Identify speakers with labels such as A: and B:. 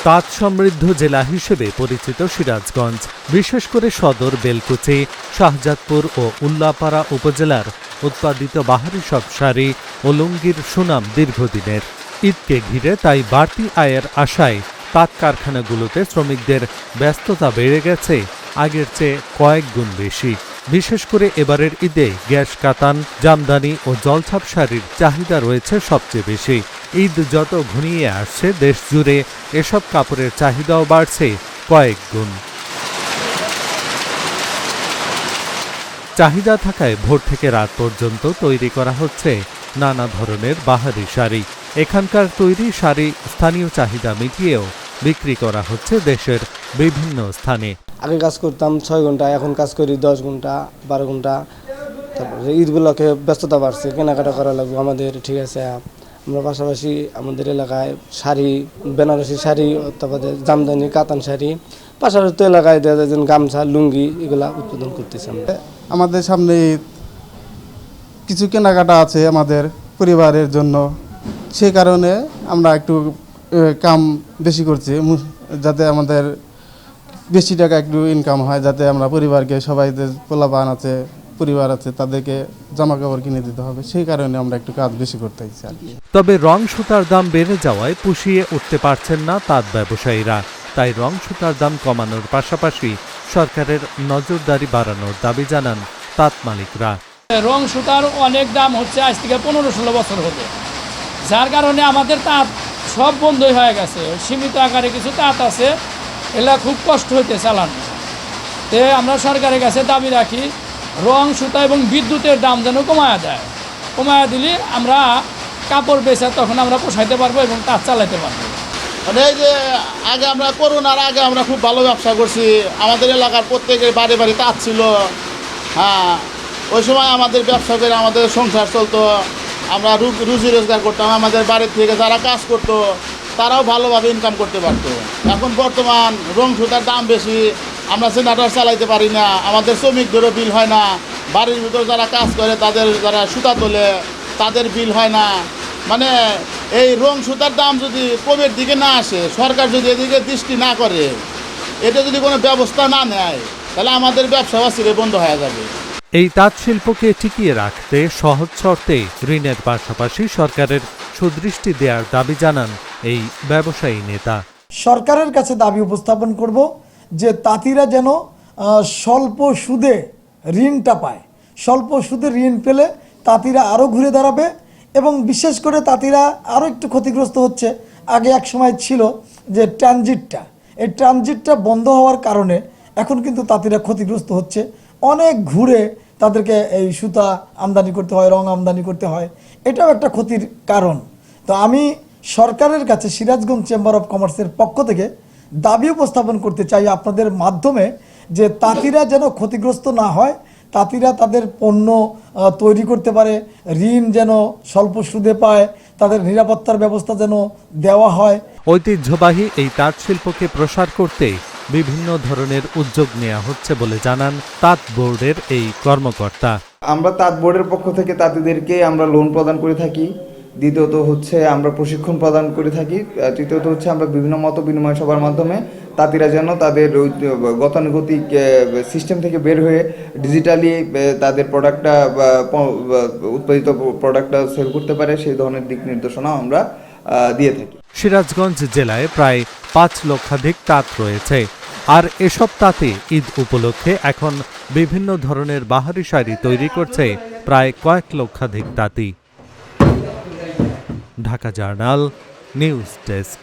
A: তাঁত সমৃদ্ধ জেলা হিসেবে পরিচিত সিরাজগঞ্জ, বিশেষ করে সদর, বেলকুচি, শাহজাদপুর ও উল্লাপাড়া উপজেলার উৎপাদিত বাহারি সব শাড়ি ও লুঙ্গির সুনাম দীর্ঘদিনের। ঈদকে ঘিরে তাই বাড়তি আয়ের আশায় তাঁত কারখানাগুলোতে শ্রমিকদের ব্যস্ততা বেড়ে গেছে আগের চেয়ে কয়েক গুণ বেশি। বিশেষ করে এবারের ঈদে গ্যাস কাতান, জামদানি ও জলছাপ শাড়ির চাহিদা রয়েছে সবচেয়ে বেশি। ঈদ যত ঘনিয়ে আসছে দেশ জুড়ে এসব কাপড়ের চাহিদাও বাড়ছে কয়েক গুণ। চাহিদা থাকায় ভোর থেকে রাত পর্যন্ত তৈরি করা হচ্ছে নানা ধরনের বাহারি শাড়ি। এখানকার তৈরি শাড়ি স্থানীয় চাহিদা মিটিয়েও বিক্রি করা হচ্ছে দেশের বিভিন্ন স্থানে।
B: আগে কাজ করতাম 6 ঘন্টা, এখন কাজ করি 10 ঘন্টা 12 ঘন্টা। তারপরে ঈদগুলোকে ব্যস্ততা বাড়ছে, কেনাকাটা করা লাগবে আমাদের, ঠিক আছে। আমরা পাশাপাশি আমাদের এলাকায় শাড়ি, বেনারসি শাড়ি, তারপরে জামদানি, কাতান শাড়ি, পাশাপাশি তো এলাকায় দেখা যায় গামছা, লুঙ্গি এগুলা উৎপাদন করতেছি আমরা।
C: আমাদের সামনে কিছু কেনাকাটা আছে আমাদের পরিবারের জন্য, সেই কারণে আমরা একটু কাম বেশি করছি, যাতে আমাদের বেশি টাকা একটু ইনকাম হয়, যাতে আমরা পরিবারকে, সবাই পোলাপান আছে, পরিবার আছে, তাদেরকে জামা কাপড় কিনে দিতে হবে, সেই কারণে আমরা একটু কাজ বেশি করতে চাইছি আর কি।
A: তবে রং সুতার দাম বেড়ে যাওয়ায় পুষিয়ে উঠতে পারছেন না তাঁত ব্যবসায়ীরা। তাই রং সুতার দাম কমানোর পাশাপাশি সরকারের নজরদারি বাড়ানোর দাবি জানান তাঁত মালিকরা।
D: রং সুতার অনেক দাম হচ্ছে আজ থেকে 15-16 বছর হতে, যার কারণে আমাদের তাঁত সব বন্ধই হয়ে গেছে। সীমিত আকারে কিছু তাঁত আছে, এগুলা খুব কষ্ট হইতে চালানো। তে আমরা সরকারের কাছে দাবি রাখি, রং সুতা এবং বিদ্যুতের দাম যেন কমায়া দেয়। কমায়া দিলে আমরা কাপড় বেচা তখন আমরা পোষাইতে পারবো এবং তাঁত চালাইতে পারবো।
E: মানে এই যে আগে আমরা করোনার আগে আমরা খুব ভালো ব্যবসা করছি, আমাদের এলাকার প্রত্যেকের বাড়ি বাড়ি তাঁত ছিল। হ্যাঁ, ওই সময় আমাদের ব্যবসা করে আমাদের সংসার চলতো, আমরা রুজি রোজগার করতাম। আমাদের বাড়ির থেকে যারা কাজ করতো তারাও ভালোভাবে ইনকাম করতে পারতো। এখন বর্তমান রং সুতার দাম বেশি, আমরা জেনারেটর চালাইতে পারি না, আমাদের শ্রমিকদেরও বিল হয় না, বাড়ির ভিতর যারা কাজ করে তাদের যারা সুতা তোলে তাদের বিল হয় না। মানে এই রং সুতার দাম যদি কমের দিকে না আসে, সরকার যদি এদিকে দৃষ্টি না করে, এটা যদি কোনো ব্যবস্থা না নেয়, তাহলে আমাদের ব্যবসা বাণিজ্য বন্ধ হয়ে যাবে।
A: এই তাঁত শিল্পকে টিকিয়ে রাখতে সহজ শর্তে ঋণের পাশাপাশি সরকারের সুদৃষ্টি দেওয়ার দাবি জানান এই ব্যবসায়ী নেতা।
F: সরকারের কাছে দাবি উপস্থাপন করব যে তাঁতিরা যেন স্বল্প সুদে ঋণটা পায়। স্বল্প সুদে ঋণ পেলে তাঁতিরা আরও ঘুরে দাঁড়াবে এবং বিশেষ করে তাঁতিরা আরও একটু ক্ষতিগ্রস্ত হচ্ছে। আগে এক সময় ছিল যে এই ট্রানজিটটা বন্ধ হওয়ার কারণে এখন কিন্তু তাঁতিরা ক্ষতিগ্রস্ত হচ্ছে। অনেক ঘুরে তাদেরকে এই সুতা আমদানি করতে হয়, রং আমদানি করতে হয়, এটাও একটা ক্ষতির কারণ। তো আমি সরকারের কাছে সিরাজগঞ্জ চেম্বার অফ কমার্সের পক্ষ থেকে দাবি উপস্থাপন করতে চাই আপনাদের মাধ্যমে যে তাঁতিরা যেন ক্ষতিগ্রস্ত না হয়, তাঁতিরা তাদের পণ্য তৈরি করতে পারে, ঋণ যেন স্বল্প সুদে পায়, তাদের নিরাপত্তার ব্যবস্থা যেন দেওয়া হয়।
A: ঐতিহ্যবাহী এই তাঁত শিল্পকে প্রসার করতে বিভিন্ন ধরনের উদ্যোগ নেওয়া হচ্ছে বলে জানান তাঁত বোর্ডের এই কর্মকর্তা।
G: আমরা তাঁত বোর্ডের পক্ষ থেকে তাঁতিদেরকে আমরা লোন প্রদান করে থাকি, দ্বিতীয়ত হচ্ছে আমরা প্রশিক্ষণ প্রদান করে থাকি, তৃতীয়ত হচ্ছে আমরা বিভিন্ন মত বিনিময় সভার মাধ্যমে তাঁতিরা যেন তাদের গতানুগতিক সিস্টেম থেকে বের হয়ে ডিজিটালি তাদের প্রোডাক্টটা উৎপাদিত প্রোডাক্টটা সেল করতে পারে, সেই ধরনের দিক নির্দেশনা আমরা দিয়ে থাকি।
A: সিরাজগঞ্জ জেলায় প্রায় 5 লক্ষাধিক তাঁত রয়েছে। আর এসব তাঁতে ঈদ উপলক্ষে এখন বিভিন্ন ধরনের বাহারি শাড়ি তৈরি করছে প্রায় কয়েক লক্ষাধিক তাঁতি। Dhaka journal, news desk.